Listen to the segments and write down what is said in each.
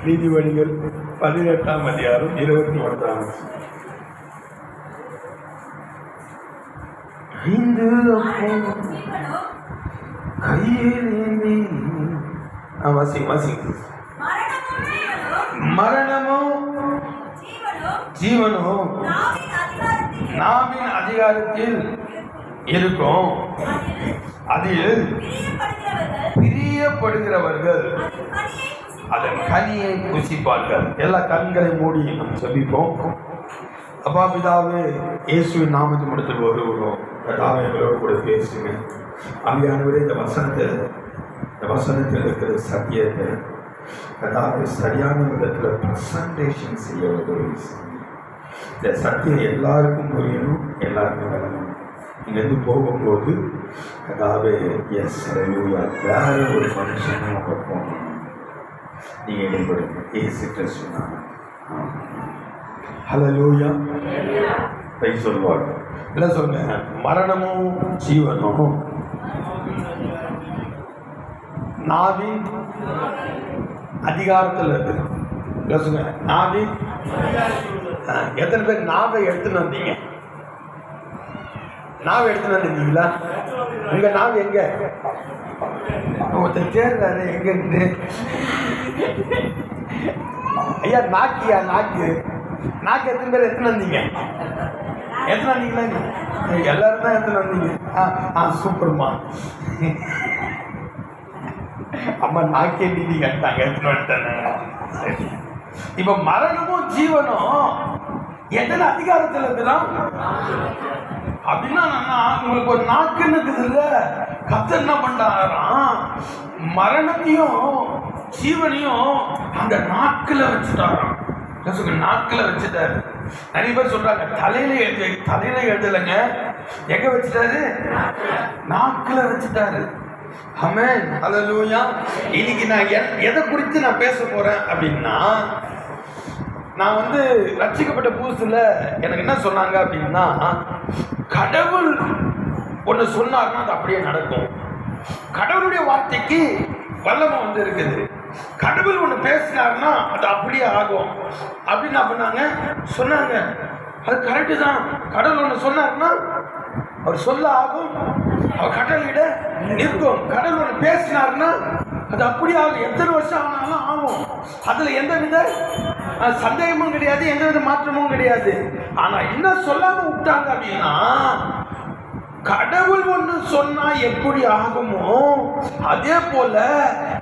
நீதிபதிகள் 18ஆம் அதிகாரம் 21ஆம் ஐந்து கையில் மரணமோ ஜீவனோ நாவின் அதிகாரத்தில் இருக்கும். அதில் பிரியப்படுகிறவர்கள் அதன் கனியை புசிப்பார்கள். எல்லா கண்களை மூடி நாம் ஜெபிப்போம். அப்பா பிதாவே, இயேசுவின் நாமத்தில் முடித்து வருகிறோம். கர்த்தாவே, எங்களோடு கூட பேசுங்க. ஆவியானவரே, இந்த வசனத்தில் இருக்கிற சத்தியத்தை கர்த்தாவே சரியான விதத்தில் ப்ரெசன்டேஷன் செய்ய உதவி. இந்த சத்தியம் எல்லாருக்கும் புரியணும், எல்லாருக்கும் வரணும். இங்கேருந்து போகும்போது கர்த்தாவே, எஸ் ஹல்லேலூயா, வேற ஒரு மனுஷனும் நம்ம போகணும். நீங்கள் எங்களுடைய இயேசு கிறிஸ்து நாமம். ஹல்லேலூயா. பிரைஸ் சொல்வாங்க. இல்லை சொல்லுங்க, மரணமும் ஜீவனும் நாவின் அதிகாரத்தில் இருக்குது. இல்லை சொல்லுங்க, நாவின். எத்தனை பேர் நாவை எடுத்துன்னு வந்தீங்க? நாவை எடுத்துன்னு வந்தீங்களா? உங்க நாவு எங்க? ஒருத்தர் தேர்றாரு எங்க? ஐயா, நாக்கியா? நாக்கு எத்தனை பேர் எடுத்துன்னு வந்தீங்க? எத்தனை வந்தீங்களா? எல்லாரும் தான் எடுத்துன்னு வந்தீங்க. சூப்பர்மா. அம்மா நாக்கே நீதி கட்டாங்க, எடுத்துன்னு வந்துட்டேன். இப்ப மரணமும் ஜீவனும் எத்தனை அதிகாரத்தில் இருக்குதான் அப்படின்னா, உங்களுக்கு ஒரு நாக்குன்னு இருக்குது இல்ல, கர்த்தர் என்ன பண்றாராம், மரணத்தையும் ஜீவனையும் அந்த நாக்குல வச்சுட்டாராம். நாக்குல வச்சுட்டாரு. நிறைய பேர் சொல்றாங்க தலையில எழுதலைங்க. எங்க வச்சுட்டாரு? நாக்குல வச்சுட்டாரு. ஆமென், ஹல்லேலூயா. இன்னைக்கு நான் எதை குறித்து நான் பேச போறேன் அப்படின்னா, நான் ரட்சிக்கப்பட்ட புதுசுல எனக்கு என்ன சொன்னாங்க அப்படின்னா, கடவுள் ஒன்று சொன்னார்னா அது அப்படியே நடக்கும். கடவுளுடைய வார்த்தைக்கு வல்லமை இருக்குது. கடவுள் ஒன்று பேசினார்னா அது அப்படியே ஆகும் அப்படின்னு என்ன பண்ணாங்க, சொன்னாங்க. அது கரெக்டு தான். கடவுள் ஒன்று சொன்னார்னா அவர் சொல்ல ஆகும், அவர் கடவுளிட நிற்கும். கடவுள் ஒன்று பேசினார்னா அது அப்படியே ஆகும். எத்தனை வருஷம் ஆனாலும் ஆகும். அதுல எந்த வித சந்தேகமும் கிடையாது, எந்த வித மாற்றமும் கிடையாது. ஆனா என்ன சொல்லாம விட்டாங்க அப்படின்னா, கடவுள் ஒன்று சொன்னா எப்படி ஆகுமோ அதே போல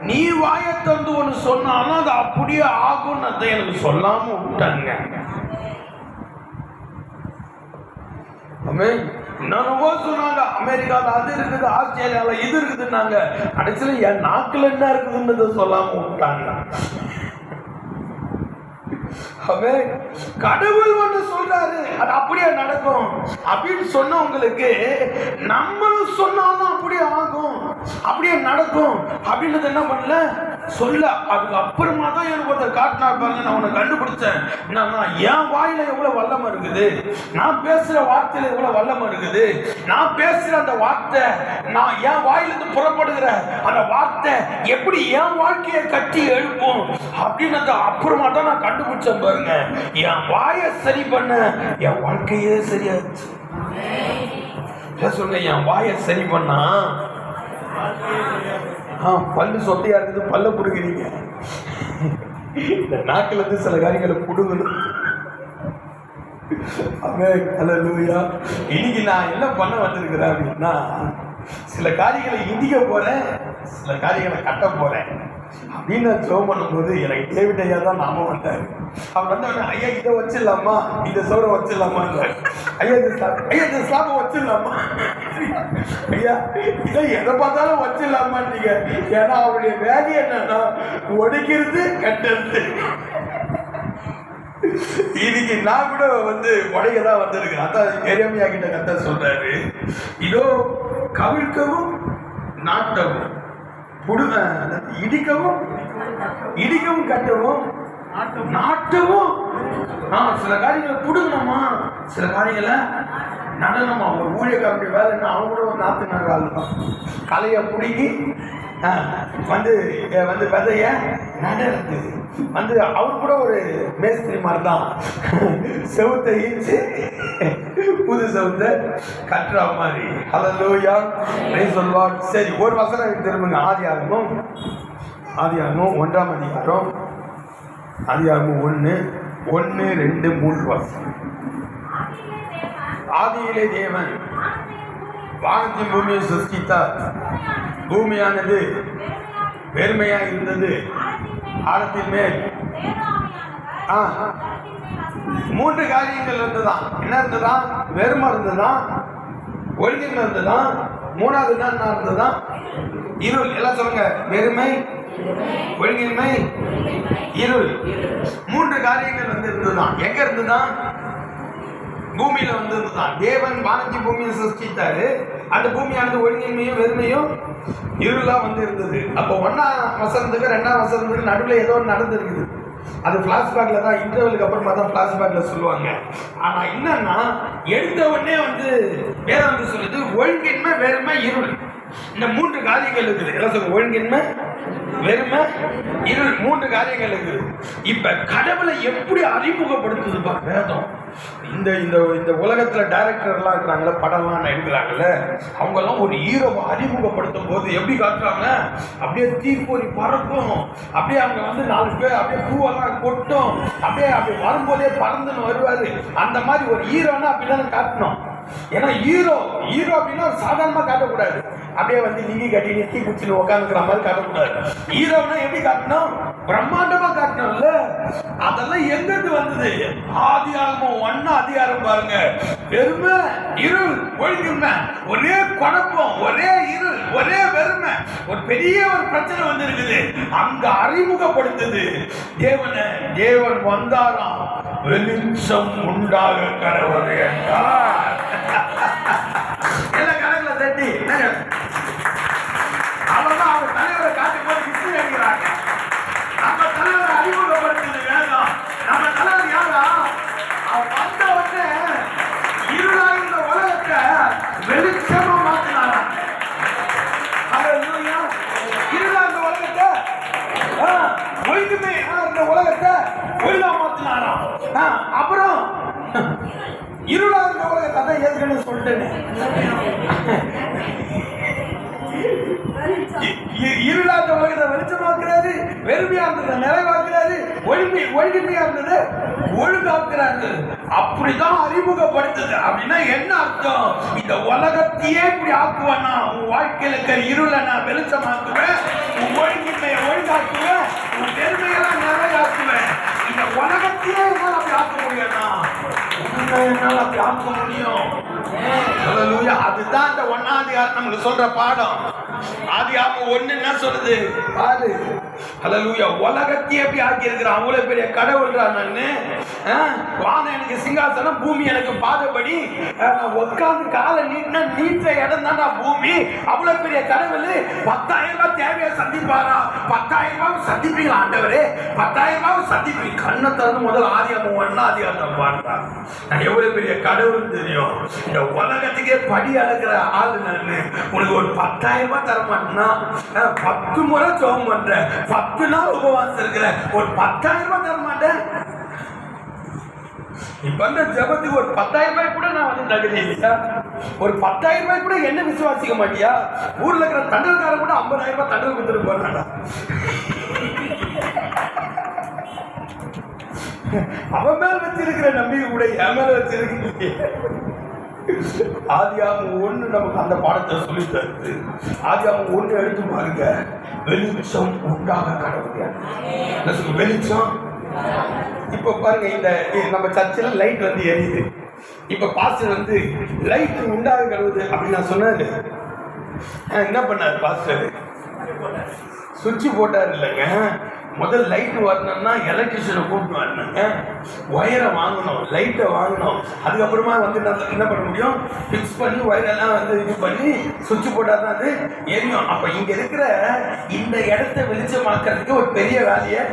நீ வாயை திறந்து ஒன்று சொன்னாலும் அது அப்படியே ஆகும். அதை எனக்கு சொல்லாம விட்டாங்க. என்னவோ சொன்னாங்க, அமெரிக்காவில் அது இருக்குது, ஆஸ்திரேலியாவில் இது இருக்குதுன்னாங்க. கடைசியில் என் நாக்கில் என்ன இருக்குதுன்னு சொல்லாம விட்டாங்க. கடவுள் ஒன்று சொல்றாரு, அது அப்படியே நடக்கும் அப்படின்னு சொன்னவங்களுக்கு நம்மளும் சொன்னாலும் அப்படியே ஆகும், அப்படியே நடக்கும் அப்படின்றது என்ன பண்ணல சொல்ல. அதுக்கு அப்புறமா தான் எனக்கு ஒருத்தர் காட்டினா பாருங்க, நான் உன்னை கண்டுபிடிச்சேன். என் வாயில எவ்வளவு வல்லமை இருக்குது, நான் பேசுற வார்த்தையில எவ்வளவு வல்லமை இருக்குது, நான் பேசுற அந்த வார்த்தை, நான் என் வாயிலிருந்து புறப்படுகிற அந்த வார்த்தை எப்படி என் வாழ்க்கையை கட்டி எழுப்பும் அப்படின்னது அப்புறமா தான் நான் கண்டுபிடிச்சேன் பாருங்க. என் வாயை சரி பண்ண என் வாழ்க்கையே சரியாச்சு. சொல்லுங்க, என் வாயை சரி பண்ணா பல்லு சொத்தையா இருக்குது, பல்ல புடுங்கிறீங்க. இந்த நாக்குல இருந்து சில காரியங்களை புடுங்கணும். ஹல்லேலூயா. இன்னைக்கு நான் என்ன பண்ண வந்திருக்கிறேன் அப்படின்னா, சில காரியங்களை இடிக்க போறேன், சில காரியங்களை கட்ட போறேன் அப்படின்னு நான் ஜெபம் பண்ணும்போது எனக்கு டேவிட் ஐயா தான் நாம வந்தாரு. அவர் வந்தவொடனே, ஐயா இதை வச்சிடலாமா, இந்த சோறை வச்சிடலாமா, ஐயா இந்த ஸ்லாபை வச்சிடலாமா, ஐயா இதை எதை பார்த்தாலும் வச்சிடலாமான்னு. ஏன்னா அவருடைய வேலை என்னன்னா ஒடுக்கிறது, கட்டுறது. இன்னைக்கு நான் கூட உடைக்க தான் வந்திருக்கேன். அதான் எரேமியா கிட்ட கர்த்தர் சொல்றாரு, இதோ கவிழ்க்கவும் நாட்டவும் இடிக்கவும் கட்டவும் நாட்டவும். சில காரியங்களை புடுங்கணுமா, சில காரியங்களை நடனமா. ஒரு ஊழியக்காரனுடைய வேலை என்ன, அவங்க கூட ஒரு நாத்து நடுற ஆள் தான். கலையை பிடுங்கி வந்து வந்து விதைய நடந்து வந்து அவர் கூட ஒரு மேஸ்திரி மாதிரி தான் செவுத்தை ஈச்சு புது செவுத்தை கட்டுற மாதிரி. ஹல்லேலூயா, பிரைஸ் தி லார்ட். சரி, ஒரு வசனம் திரும்புங்க. ஆதியாகமம் 1ஆம் அதிகாரம், ஆதியாகமம் 1:1-2-3 வசனம். ஆதியிலே தேவன் வானத்தையும் பூமியை சிருஷ்டித்தார். பூமியானது வெறுமையாக இருந்தது, ஆழத்தின் மேல் 3 காரியங்கள் இருந்துதான். என்ன இருந்துதான்? வெறுமை இருந்துதான், ஒழுங்கின்மை இருந்துதான், 3வது என்ன இருந்துதான்? இருள். எல்லாம் சொல்லுங்க. வெறுமை, ஒழுங்கின்மை, இருள். 3 காரியங்கள் வந்து இருந்துதான். எங்க இருந்துதான்? பூமியில வந்து இருந்துதான். தேவன் வானத்தையும் பூமியை சிருஷ்டித்தாரு. அந்த பூமியானது ஒழுங்கின்மையும் வெறுமையும் இருளா வந்து இருந்தது. அப்போ 1ஆம் வசனத்துக்கு 2ஆம் வசனத்துக்கு நடுவில் ஏதோ ஒன்று நடந்திருக்குது. அது பிளாஷ்பேக்ல தான், இன்டர்வலுக்கு அப்புறமா தான் பிளாஷ்பேக்ல சொல்லுவாங்க. ஆனா என்னன்னா, எடுத்த உடனே வந்து வேதம் வந்து சொல்லுது ஒழுங்கின்மை, வெறுமை, இருள். இந்த 3 காரியங்கள் இருக்குது. எல்லாம் சொல்லுங்க. ஒழுங்கின்மை, வெறுமை, இருள். 3 காரியங்கள் இருக்குது. இப்ப கடவுளை எப்படி அறிமுகப்படுத்துதுப்பா வேதம். இந்த இந்த இந்த உலகத்துல டைரக்டர்லாம் இருக்கிறாங்களே, படம்லாம் எடுக்கிறாங்கல்ல, அவங்கெல்லாம் ஒரு ஹீரோவை அறிமுகப்படுத்தும் போது எப்படி காட்டுறாங்க? அப்படியே தீப்பொறி பறக்கும், அப்படியே அவங்க வந்து 4 பேர் அப்படியே பூவெல்லாம் கொட்டும், அப்படியே வரும்போதே பறந்துன்னு வருவாரு. அந்த மாதிரி ஒரு ஹீரோன்னா அப்படிதானே காட்டணும். ஏன்னா ஹீரோ அப்படின்னா சாதாரணமா காட்டக்கூடாது. அப்படியே வந்து லிங்கி கட்டி நெத்தி குச்சின்னு உட்காந்துக்கிற மாதிரி காட்டக்கூடாது. ஹீரோனா எப்படி காட்டணும்? பிரம்மாண்டமா காட்டணும்ல. அதெல்லாம் எங்கிருந்து வந்தது? ஆதியாகமம் 1 அதிகாரம் பாருங்க. வெறுமை, இருள், ஒழுங்கின்மை, ஒரே குழப்பம், ஒரே இருள், ஒரே வெறுமை, ஒரு பெரிய ஒரு பிரச்சனை வந்து இருக்குது. அங்க அறிமுகப்படுத்துது தேவன் வந்தாராம், வெளிச்சம் உண்டாக கடவுள் என்றார். எல்லாம் கணக்குல தட்டி அவதான் அவங்க தலைவரை காட்டும் போது கிஸ்தி அடிக்கிறாங்க. நம்ம தலைவரை அறிமுகப்படுத்துது வேதம். நம்ம தலைவர் யாரா? அவன் வந்த உடனே இருளாக உலகத்தை வெளிச்சமா மாத்தினாரா? இருளாக உலகத்தை ஒழுங்குமே இந்த உலகத்தை ஒழுங்கா மாத்தினாராம். அப்புறம் இருளா இருந்த உலகத்தை தான் ஏற்கனவே சொல்லிட்டேன். இருளாத உலகத்தை வெளிச்சமாக்குறாரு, வெறுமையா இருந்ததை நிறைவாக்குறாரு, ஒழுங்கின்மையா இருந்தது ஒழுங்காக்குறாரு. அப்படிதான் அறிமுகப்படுத்துது. அப்படின்னா என்ன அர்த்தம்? இந்த உலகத்தையே இப்படி ஆக்குவேன்னா, உன் வாழ்க்கையில இருக்கிற இருளை நான் வெளிச்சமாக்குவேன், உன் ஒழுங்கின்மையை ஒழுங்காக்குவேன், உன் பெருமையெல்லாம் நிறைவாக்குவேன். இந்த உலகத்தையே என்னால் அப்படி ஆக்க முடியும்னா என்னால் அப்படி ஆக்க முடியும். அதுதான் இந்த 1ஆம் அதிகாரம் நமக்கு சொல்ற பாடம். ஆதியாகமம் 1 என்ன சொல்லுது பாரு. ஹல்லேலூயா. உலகத்தையே எப்படி ஆக்கி இருக்கிறான். அவ்வளவு பெரிய கடவுள்ரா நானு. வானம் எனக்கு சிங்காசனம், பூமி எனக்கு பாதபடி, நான் உட்கார்ந்து காலை நீட்ட இடம் தான்டா பூமி. அவ்வளவு பெரிய கடவுள் 10,000 ரூபாய் தேவையை சந்திப்பாரா? 10,000 ரூபாய் சந்திப்பீங்களா ஆண்டவரே? 10,000 ரூபாய் சந்திப்பீங்க. கண்ணை திறந்து முதல் ஆதியாகமம் 1ஆம் அதிகாரத்தை பாருங்க. நான் எவ்வளவு பெரிய கடவுள் தெரியும். இந்த உலகத்துக்கே படி அளக்கிற ஆளு நானு. உனக்கு ஒரு 10,000 ரூபாய் தர மாட்டேன்னா 10 முறை ஜெபம் பண்ற, 10 நாள் உபவாசம் இருக்கிற, ஒரு 10,000 ரூபாய் தர மாட்டேன். இப்ப அந்த ஜபத்துக்கு ஒரு 10,000 ரூபாய் கூட நான் வந்து தகுதி இல்லையா? ஒரு 10,000 ரூபாய் கூட என்ன விசுவாசிக்க மாட்டியா? ஊர்ல இருக்கிற தண்டல்காரன் கூட 50,000 ரூபாய் தண்டல் கொடுத்துட்டு போறாடா. அவன் மேல் வச்சிருக்கிற நம்பிக்கை கூட என் மேல வச்சிருக்க. ஆதியாகமம் 1 நமக்கு அந்த பாடத்தை சொல்லி தருது. ஆதியாகமம் 1 எடுத்து பாருங்க. வெளிச்சம் உண்டாக கடவுள். வெளிச்சம். இப்ப பாருங்க, இந்த நம்ம சர்ச்சில் லைட் வந்து எரியுது. இப்ப பாஸ்டர் வந்து லைட் உண்டாக கடவுது அப்படின்னு நான் சொன்னாரு. என்ன பண்ணாரு பாஸ்டர்? சுவிட்ச் போட்டார் இல்லைங்க. முதல் லைட் வரணும்னா எலக்ட்ரிஷியனை கூப்பிட்டு வரணுங்க. ஒயரை வாங்கணும், லைட்டை வாங்கணும். அதுக்கப்புறமா வந்து என்ன பண்ண முடியும்? ஃபிக்ஸ் பண்ணி ஒயரெல்லாம் வந்து இது பண்ணி சுவிட்ச் போட்டால் தான் அது எரியும். அப்போ இங்கே இருக்கிற இந்த இடத்த வெளிச்சமாக்குறதுக்கு ஒரு பெரிய வேலையை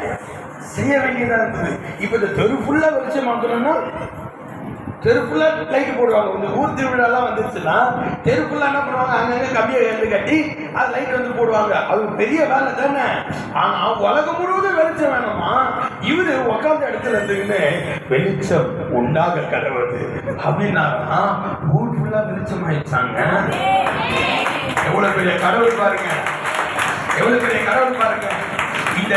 செய்ய வேண்டியதாக இருந்தது. இப்போ இந்த தெரு ஃபுல்லாக வெளிச்சமாக்கணும்னா தெருக்குள்ள லைட் போடுவாங்க. இந்த ஊர் திருவிழாலாம் வந்துருச்சுன்னா தெருக்குள்ள என்ன பண்ணுவாங்க, அங்கங்க கம்பியை எடுத்து கட்டி அது லைட் வந்து போடுவாங்க. அது பெரிய வேலை தானே. ஆனா உலகம் முழுவதும் வெளிச்சம் வேணுமா, இவரு உட்கார்ந்த இடத்துல இருந்துன்னு வெளிச்சம் உண்டாக கடவுது அப்படின்னா ஊர் ஃபுல்லா வெளிச்சம் ஆயிடுச்சாங்க. எவ்வளவு பெரிய கடவுள் பாருங்க, எவ்வளவு பெரிய கடவுள் பாருங்க. இந்த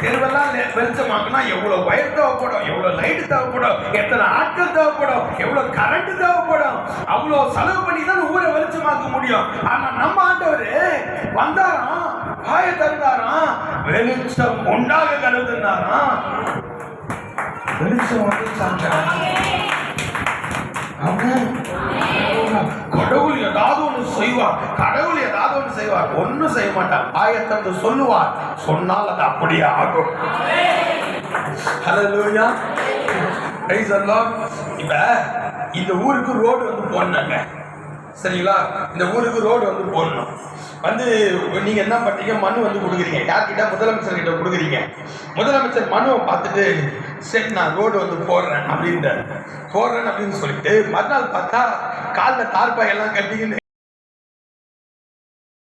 தெருவெல்லாம் வெளிச்சமாக்குனா எவ்வளவு வயர் தேவைப்படும், எவ்வளவு லைட் தேவைப்படும், எத்தனை ஆட்கள் தேவைப்படும், எவ்வளவு கரண்ட் தேவைப்படும். அவ்வளவு செலவு பண்ணி தான் ஊரை வெளிச்சமாக்க முடியும். ஆனா நம்ம ஆண்டவர் வந்தாராம், வாய தந்தாராம், வெளிச்சம் உண்டாக கருதுனாராம், வெளிச்சம் வந்துச்சாங்க. கடவுள் ஏதாவது ஒன்று செய்வார், கடவுள் ஏதாவது ஒன்று செய்வார், ஒன்னும் செய்ய மாட்டார். ஆயத்தந்து சொல்லுவார், சொன்னால் அது அப்படியே ஆகும். ஹல்லேலூயா, பிரைஸ் தி லார்ட். இப்ப இந்த ஊருக்கு ரோடு வந்து போடணுங்க, சரிங்களா? இந்த ஊருக்கு ரோடு வந்து போடணும். வந்து நீங்க என்ன பண்றீங்க, மனு வந்து கொடுக்குறீங்க. யார்கிட்ட? முதலமைச்சர் கிட்ட கொடுக்குறீங்க. முதலமைச்சர் மனுவை பார்த்துட்டு சரி நான் ரோடு வந்து போடுறேன் அப்படின்னு சொல்லிட்டு மறுநாள் பார்த்தா காலில் தார்பாய் எல்லாம் கட்டிக்கின்னு